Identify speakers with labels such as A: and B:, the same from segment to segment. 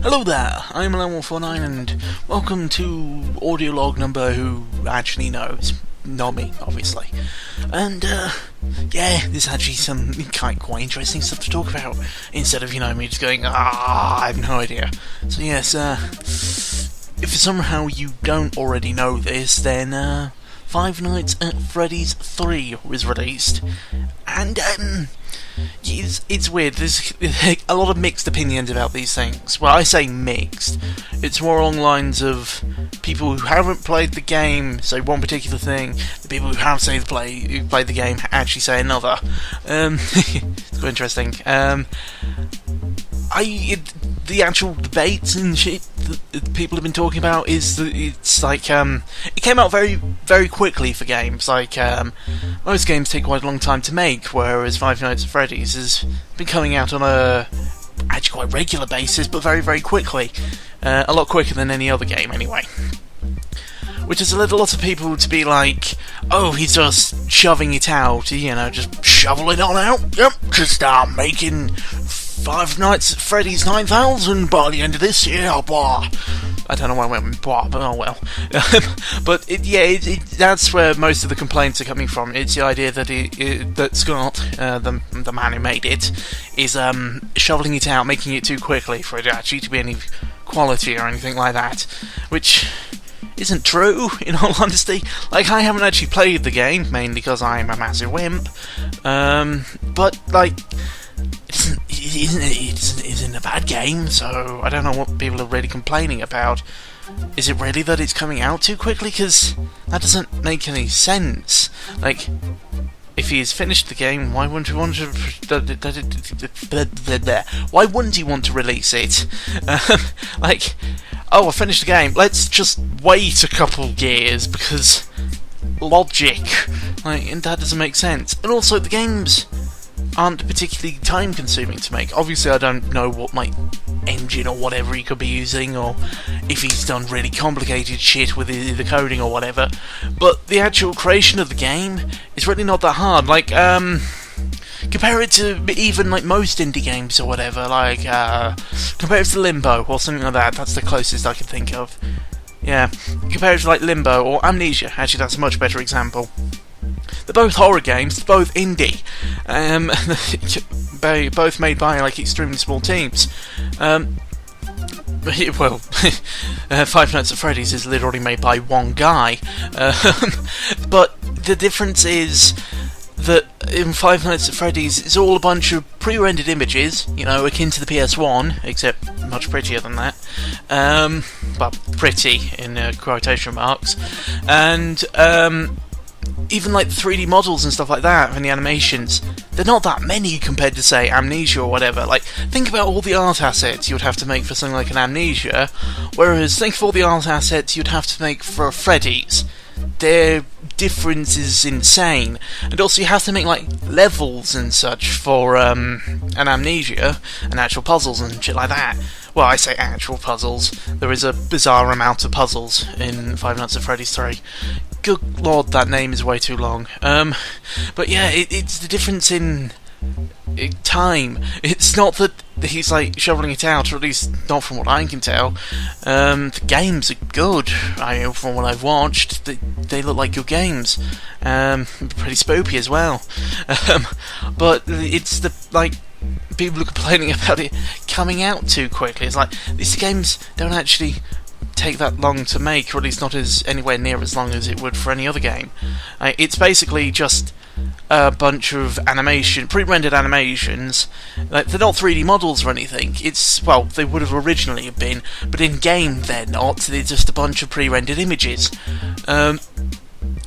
A: Hello there, I'm MacLeod and welcome to audio log number who actually knows. Not me, obviously. And, yeah, there's actually some quite interesting stuff to talk about, instead of, me just going, I have no idea. So yes, if somehow you don't already know this, then, Five Nights at Freddy's 3 was released, and, it's weird. There's a lot of mixed opinions about these things. Well, I say mixed. It's more along the lines of people who haven't played the game say one particular thing, the people who have played the game actually say another. It's quite interesting. The actual debates and shit that people have been talking about is that it's like, it came out very, very quickly for games. Like, most games take quite a long time to make, whereas Five Nights at Freddy's has been coming out on a actually quite regular basis, but very, very quickly. A lot quicker than any other game, anyway. Which has led a lot of people to be like, oh, he's just shoving it out, just shovel it on out. Yep, just start making Five Nights at Freddy's 9000 by the end of this year, blah. I don't know why I went with blah, but oh well. But that's where most of the complaints are coming from. It's the idea that that Scott, the man who made it, is shoveling it out, making it too quickly for it actually to be any quality or anything like that, which isn't true, in all honesty. Like, I haven't actually played the game, mainly because I'm a massive wimp, but, like, it isn't a bad game, so I don't know what people are really complaining about. Is it really that it's coming out too quickly? Because that doesn't make any sense. Like, if he has finished the game, why wouldn't he want to? Why wouldn't he want to release it? Like, oh, I finished the game. Let's just wait a couple years because logic. Like, and that doesn't make sense. And also, the games aren't particularly time-consuming to make. Obviously, I don't know what engine or whatever he could be using, or if he's done really complicated shit with the coding or whatever. But the actual creation of the game is really not that hard. Like, compare it to even most indie games or whatever. Like, compare it to Limbo or something like that. That's the closest I can think of. Yeah, compare it to Limbo or Amnesia. Actually, that's a much better example. They're both horror games, they're both indie, both made by extremely small teams. Five Nights at Freddy's is literally made by one guy, but the difference is that in Five Nights at Freddy's it's all a bunch of pre-rendered images, akin to the PS1, except much prettier than that. But pretty in quotation marks, and even 3D models and stuff like that, and the animations, they're not that many compared to, say, Amnesia or whatever. Like, think about all the art assets you would have to make for something like an Amnesia, whereas think of all the art assets you'd have to make for a Freddy's. Their difference is insane. And also you have to make, levels and such for, an Amnesia, and actual puzzles and shit like that. Well, I say actual puzzles. There is a bizarre amount of puzzles in Five Nights at Freddy's 3. Good lord, that name is way too long. But yeah, it's the difference in time. It's not that he's shoveling it out, or at least not from what I can tell. The games are good. From what I've watched, they look like good games. Pretty spoopy as well. But it's the people are complaining about it coming out too quickly. It's these games don't actually take that long to make, or at least not anywhere near as long as it would for any other game. It's basically just a bunch of pre-rendered animations. They're not 3D models or anything. They would have originally been, but in game they're not. They're just a bunch of pre-rendered images.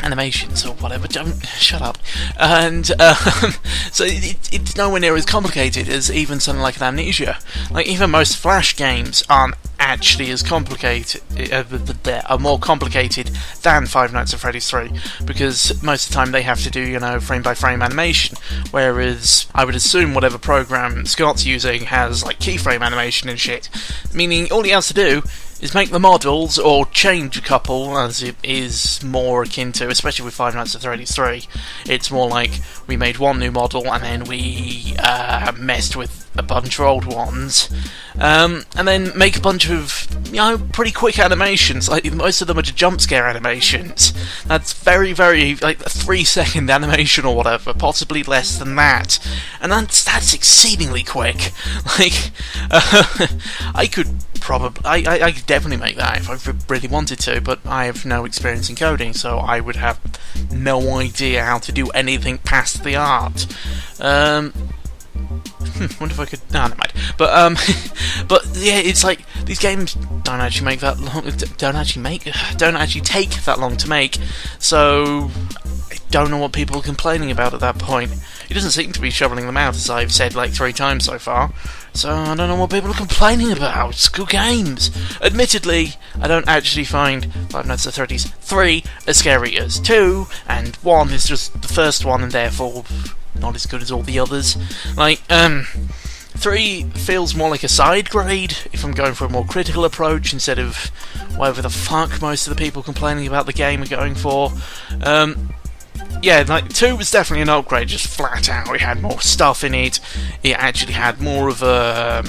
A: Animations or whatever, don't shut up. And so it's nowhere near as complicated as even something like an Amnesia. Even most Flash games aren't actually as complicated, are more complicated than Five Nights at Freddy's 3, because most of the time they have to do, frame by frame animation, whereas I would assume whatever program Scott's using has keyframe animation and shit, meaning all he has to do is make the models, or change a couple, as it is more akin to, especially with Five Nights at Freddy's 3. It's more like we made one new model and then we messed with a bunch of old ones, and then make a bunch of, pretty quick animations. Like, most of them are just jump scare animations. That's very, very, like, a 3-second animation or whatever, possibly less than that. And that's exceedingly quick. Like, I could definitely make that if I really wanted to, but I have no experience in coding, so I would have no idea how to do anything past the art. Wonder if I could. No, never mind. But yeah, it's like these games don't actually make that long. Don't actually take that long to make. So I don't know what people are complaining about at that point. It doesn't seem to be shoveling them out, as I've said like 3 times so far. So I don't know what people are complaining about. It's good games. Admittedly, I don't actually find Five Nights at Freddy's 3 as scary as 2, and 1 is just the first one, and therefore not as good as all the others. Like, 3 feels more like a side grade, if I'm going for a more critical approach, instead of whatever the fuck most of the people complaining about the game are going for. Yeah, like, 2 was definitely an upgrade, just flat out. It had more stuff in it. It actually had more of a...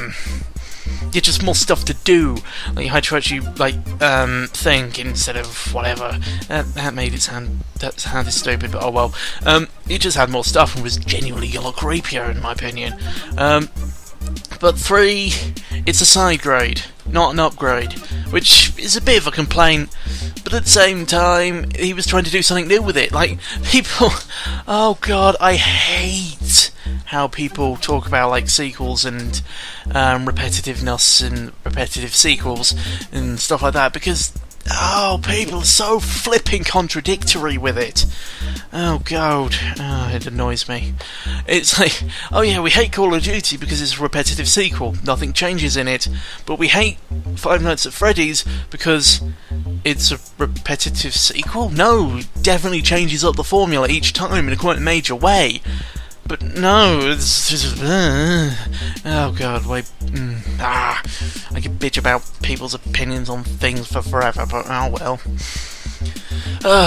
A: yeah, just more stuff to do. Like, you had to actually, like, think instead of whatever. That made it sound... That sounded stupid, but oh well. It just had more stuff and was genuinely a lot creepier, in my opinion. But 3, it's a side grade, not an upgrade, which is a bit of a complaint, but at the same time, he was trying to do something new with it. Like, people... Oh god, I hate how people talk about, like, sequels and repetitiveness and repetitive sequels and stuff like that, because... Oh, people are so flipping contradictory with it. Oh god, it annoys me. It's like, oh yeah, we hate Call of Duty because it's a repetitive sequel, nothing changes in it, but we hate Five Nights at Freddy's because it's a repetitive sequel? No, it definitely changes up the formula each time in a quite major way. But no, it's just... oh god, wait... I can bitch about people's opinions on things for forever, but oh well.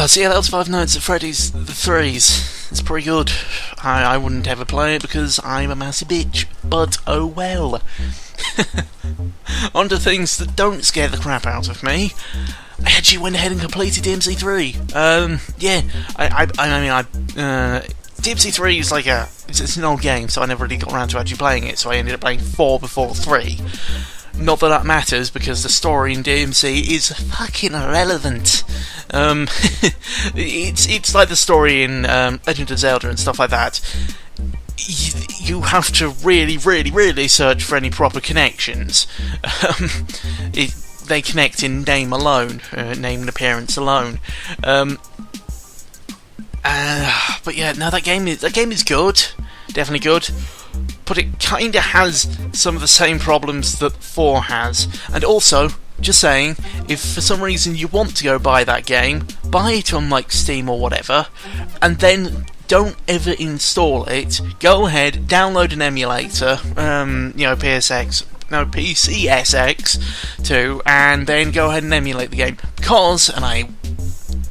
A: So yeah, that was Five Nights at Freddy's, the 3s. It's pretty good. I wouldn't ever play it because I'm a massive bitch, but oh well. On to things that don't scare the crap out of me. I actually went ahead and completed DMC3. Yeah, I mean, DMC3 is like it's an old game, so I never really got around to actually playing it, so I ended up playing 4 before 3. Not that that matters, because the story in DMC is fucking irrelevant. It's like the story in Legend of Zelda and stuff like that. You have to really, really, really search for any proper connections. They connect in name alone, name and appearance alone. But yeah, no, that game is good, definitely good, but it kinda has some of the same problems that 4 has. And also, just saying, if for some reason you want to go buy that game, buy it on like Steam or whatever, and then don't ever install it. Go ahead, download an emulator, PCSX 2, and then go ahead and emulate the game, because, and I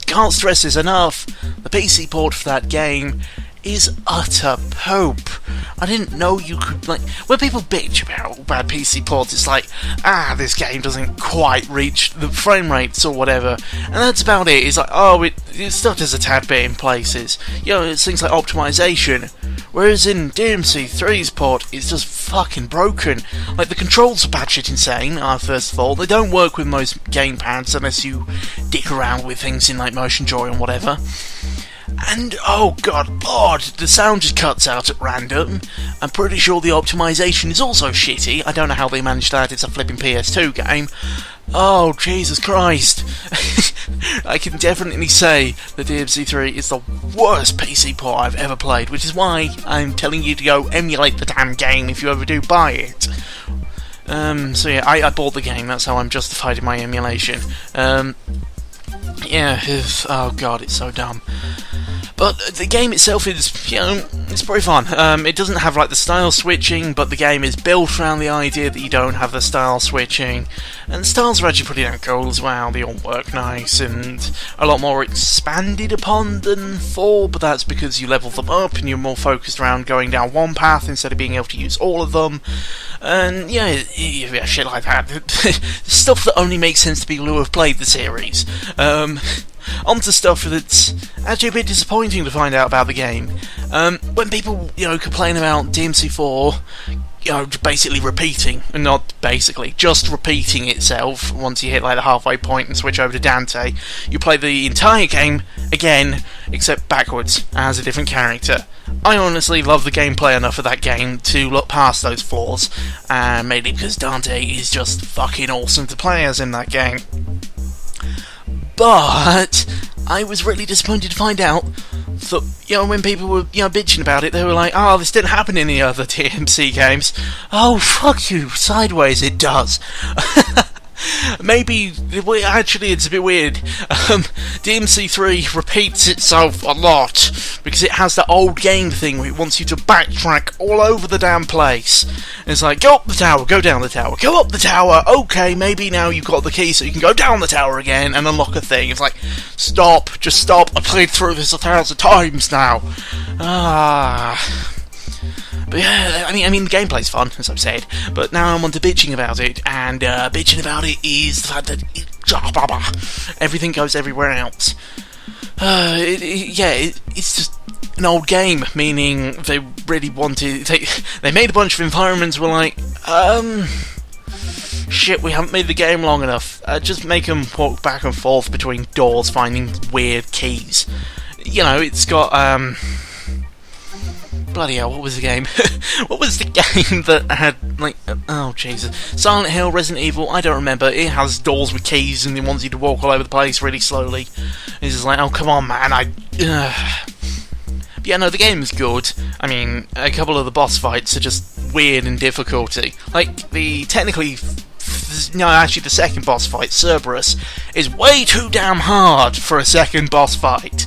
A: can't stress this enough, the PC port for that game is utter poop. I didn't know you could, like, when people bitch about bad PC ports, it's like, this game doesn't quite reach the frame rates or whatever, and that's about it. It's like, oh, it still does a tad bit in places. It's things like optimization, whereas in DMC3's port, it's just fucking broken. Like, the controls are batshit insane, first of all. They don't work with most gamepads unless you dick around with things in, like, Motion Joy and whatever. And, oh god, Lord, the sound just cuts out at random. I'm pretty sure the optimization is also shitty. I don't know how they managed that, it's a flipping PS2 game. Oh, Jesus Christ. I can definitely say that DMC3 is the worst PC port I've ever played, which is why I'm telling you to go emulate the damn game if you ever do buy it. So yeah, I bought the game, that's how I'm justified in my emulation. Yeah, oh god, it's so dumb. But the game itself is, you know, it's pretty fun. It doesn't have like the style switching, but the game is built around the idea that you don't have the style switching. And the styles are actually pretty damn cool as well. They all work nice and a lot more expanded upon than 4, but that's because you level them up and you're more focused around going down one path instead of being able to use all of them. And yeah, shit like that. Stuff that only makes sense to people who have played the series. Onto stuff that's actually a bit disappointing to find out about the game. When people, you know, complain about DMC4, you know, basically repeating, and not basically, just repeating itself once you hit like the halfway point and switch over to Dante, you play the entire game again, except backwards, as a different character. I honestly love the gameplay enough of that game to look past those flaws, mainly because Dante is just fucking awesome to play as in that game. But I was really disappointed to find out that, you know, when people were, you know, bitching about it, they were like, oh, this didn't happen in the other TMC games. Oh, fuck you, sideways it does. Maybe, actually it's a bit weird. DMC3 repeats itself a lot because it has that old game thing where it wants you to backtrack all over the damn place. And it's like, go up the tower, go down the tower, go up the tower, okay, maybe now you've got the key so you can go down the tower again and unlock a thing. It's like, stop, just stop, I played through this 1,000 times now. But yeah, I mean the gameplay's fun, as I've said, but now I'm on to bitching about it, and bitching about it is the fact that everything goes everywhere else. It's just an old game, meaning they really wanted... They made a bunch of environments where like, shit, we haven't made the game long enough. Just make them walk back and forth between doors finding weird keys. You know, it's got, bloody hell, what was the game? What was the game that had, like, oh Jesus, Silent Hill, Resident Evil, I don't remember. It has doors with keys and it wants you to walk all over the place really slowly. It's just like, oh come on man, But yeah, no, the game is good. I mean, a couple of the boss fights are just weird in difficulty. Like, the second boss fight, Cerberus, is way too damn hard for a second boss fight.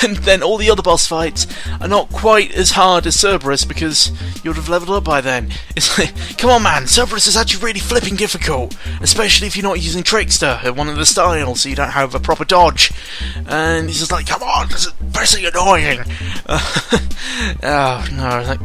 A: And then all the other boss fights are not quite as hard as Cerberus because you would have leveled up by then. It's like, come on man, Cerberus is actually really flipping difficult, especially if you're not using Trickster, one of the styles, so you don't have a proper dodge. And he's just like, come on, this is pressing annoying. Oh no,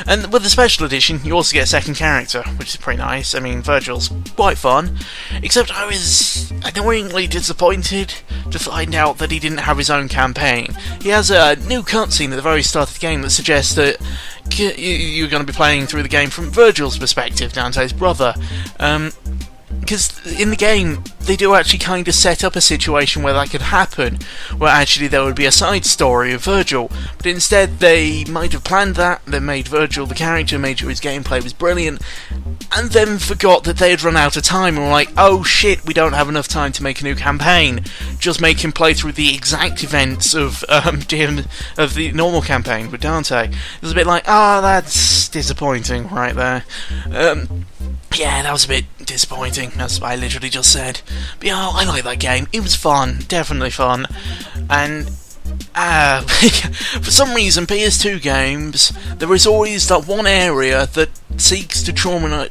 A: And with the special edition, you also get a second character, which is pretty nice. I mean, Virgil's quite fun, except I was annoyingly disappointed to find out that he didn't have his own campaign. He has a new cutscene at the very start of the game that suggests that you're going to be playing through the game from Virgil's perspective, Dante's brother. Because in the game, they do actually kind of set up a situation where that could happen, where actually there would be a side story of Virgil, but instead they might have planned that, they made Virgil the character, made sure his gameplay was brilliant, and then forgot that they had run out of time and were like, oh shit, we don't have enough time to make a new campaign, just make him play through the exact events of the normal campaign with Dante. It was a bit like, that's disappointing right there. Yeah, that was a bit disappointing, as I literally just said. But yeah, I like that game. It was fun, definitely fun. And for some reason, PS2 games, there is always that one area that seeks to traumatize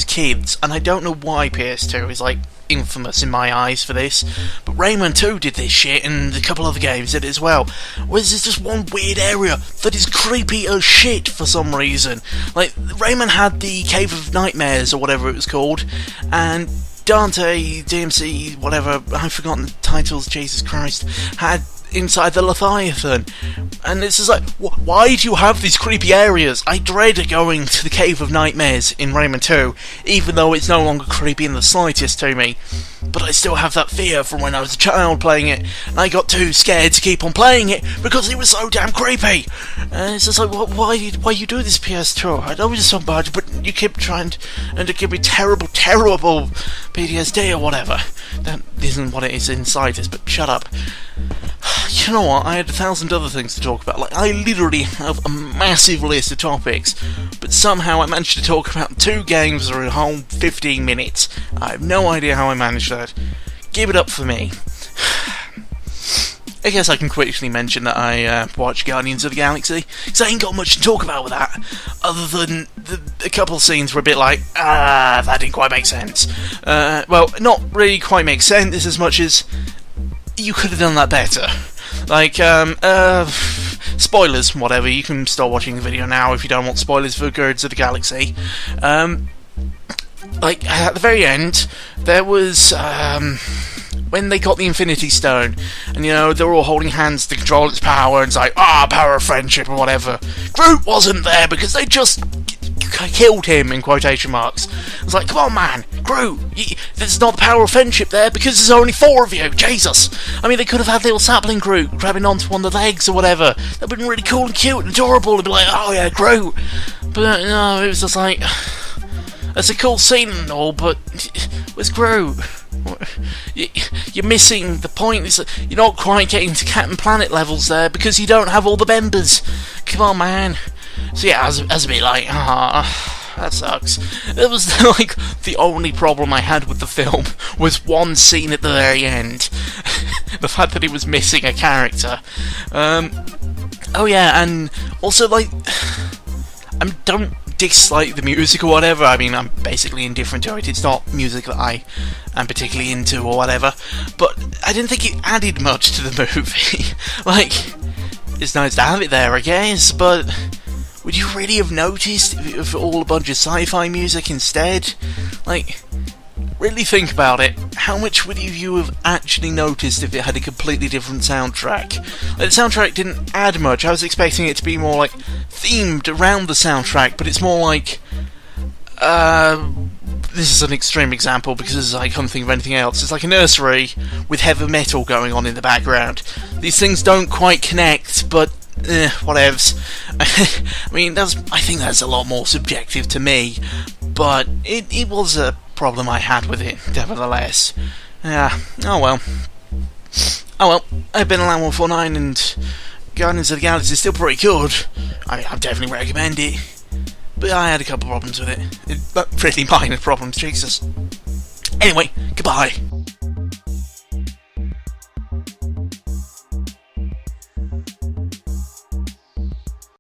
A: kids, and I don't know why PS2 is like infamous in my eyes for this, but Rayman 2 did this shit, and a couple other games did it as well, where there's just one weird area that is creepy as shit for some reason. Like, Rayman had the Cave of Nightmares, or whatever it was called, and Dante, DMC, whatever, I've forgotten the titles, Jesus Christ, had inside the Leviathan. And it's just like, why do you have these creepy areas? I dread going to the Cave of Nightmares in Rayman 2, even though it's no longer creepy in the slightest to me. But I still have that fear from when I was a child playing it, and I got too scared to keep on playing it because it was so damn creepy. And it's just like, why you do this, PS2? I know it's so bad, but you keep trying to give me terrible PTSD or whatever. That isn't what it is inside us, but shut up. You know what, I had 1,000 other things to talk about. Like, I literally have a massive list of topics, but somehow I managed to talk about 2 games for a whole 15 minutes. I have no idea how I managed that. Give it up for me. I guess I can quickly mention that I watched Guardians of the Galaxy, because I ain't got much to talk about with that, other than a couple of scenes were a bit like, that didn't quite make sense. Well, not really quite make sense as much as you could have done that better. Like, spoilers, whatever, you can start watching the video now if you don't want spoilers for Guardians of the Galaxy. Like, at the very end, there was, when they got the Infinity Stone, and, you know, they were all holding hands to control its power, and it's like, power of friendship, or whatever. Groot wasn't there, because they just killed him, in quotation marks. It's like, come on, man, Groot, there's not the power of friendship there, because there's only 4 of you, Jesus! I mean, they could have had little sapling Groot grabbing onto one of the legs, or whatever. That would have been really cool and cute and adorable, and be like, oh yeah, Groot! But, no, it was just like, it's a cool scene and all, but where's Groot? You're missing the point. You're not quite getting to Captain Planet levels there because you don't have all the members. Come on, man. So yeah, I was a bit like, that sucks. It was like the only problem I had with the film was one scene at the very end. The fact that it was missing a character. Oh yeah, and also like, I don't dislike the music or whatever. I mean, I'm basically indifferent to it. It's not music that I am particularly into or whatever. But I didn't think it added much to the movie. Like, it's nice to have it there, I guess, but would you really have noticed if it was all a bunch of sci-fi music instead? Like, really think about it. How much would you have actually noticed if it had a completely different soundtrack? Like, the soundtrack didn't add much. I was expecting it to be more, like, themed around the soundtrack, but it's more like, this is an extreme example because I can't think of anything else. It's like a nursery with heavy metal going on in the background. These things don't quite connect, but whatevs. I mean, I think that's a lot more subjective to me, but it was a problem I had with it, nevertheless. Yeah, oh well. I've been Alan 149 and Guardians of the Galaxy is still pretty good. I mean, I'd definitely recommend it. But I had a couple of problems with it. Really minor problems, Jesus. Anyway, goodbye.